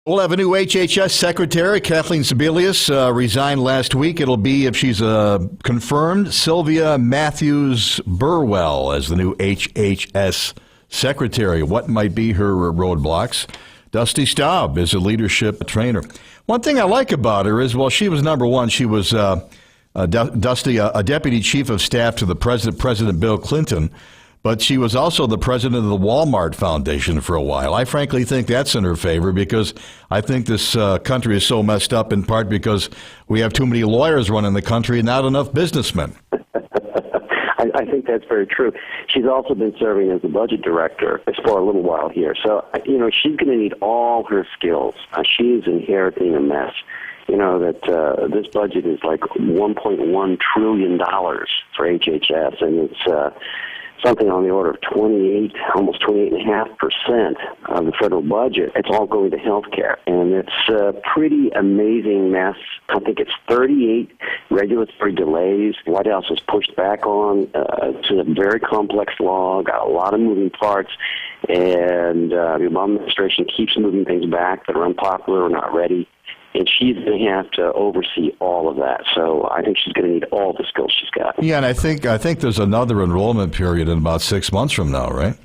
We'll have a new HHS secretary. Kathleen Sebelius resigned last week. It'll be, if she's confirmed, Sylvia Mathews Burwell as the new HHS secretary. What might be her roadblocks? Dusty Staub is a leadership trainer. One thing I like about her is, well, she was number one. She was, Dusty, a deputy chief of staff to the President Bill Clinton. But she was also the president of the Walmart Foundation for a while. I frankly think that's in her favor because I think this country is so messed up in part because we have too many lawyers running the country and not enough businessmen. I think that's very true. She's also been serving as the budget director for a little while here. So, she's going to need all her skills. She's inheriting a mess. That this budget is like $1.1 trillion for HHS, and it's something on the order of almost 28.5% of the federal budget. It's all going to health care. And it's a pretty amazing mess. I think it's 38 regulatory delays. The White House has pushed back on. It's a very complex law, got a lot of moving parts. And the Obama administration keeps moving things back that are unpopular or not ready. And she's going to have to oversee all of that. So I think she's going to need all the skills she's got. Yeah, and I think there's another enrollment period in about 6 months from now, right?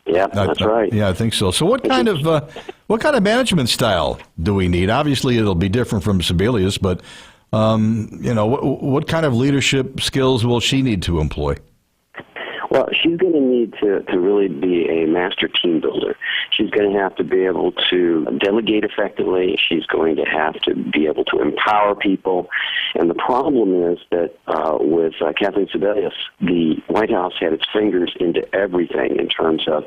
Yeah, that's right. Yeah, I think so. So what kind of management style do we need? Obviously, it'll be different from Sebelius, but what kind of leadership skills will she need to employ? Well, she's going to need to really be a master team builder. She's going to have to be able to delegate effectively. She's going to have to be able to empower people. And the problem is that with Kathleen Sebelius, the White House had its fingers into everything in terms of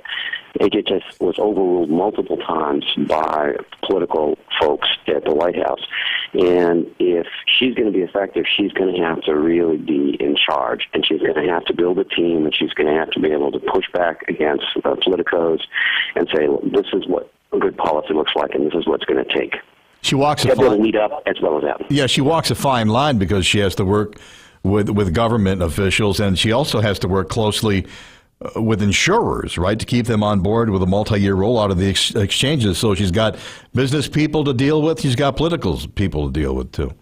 HHS was overruled multiple times by political folks at the White House. And if she's going to be effective, she's going to have to really be in charge. And she's going to have to build a team, and she's going to have to be able to push back against politicos and say, well, this is what good policy looks like, and this is what it's going to take. She walks a fine lead up as well as out. Yeah, she walks a fine line because she has to work with government officials, and she also has to work closely with insurers, right, to keep them on board with a multi-year rollout of the exchanges. So she's got business people to deal with. She's got political people to deal with, too.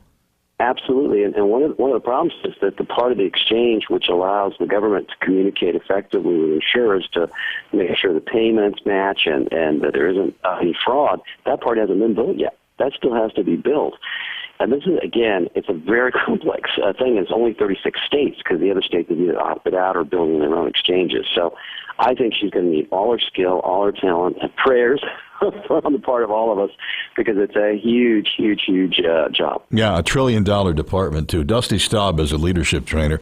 Absolutely. And one of the problems is that the part of the exchange which allows the government to communicate effectively with insurers to make sure the payments match and that there isn't any fraud, that part hasn't been built yet. That still has to be built. And this is, again, it's a very complex thing. It's only 36 states because the other states have either opted out or building their own exchanges. So I think she's going to need all her skill, all her talent, and prayers on the part of all of us because it's a huge, huge, huge job. Yeah, $1 trillion department, too. Dusty Staub is a leadership trainer.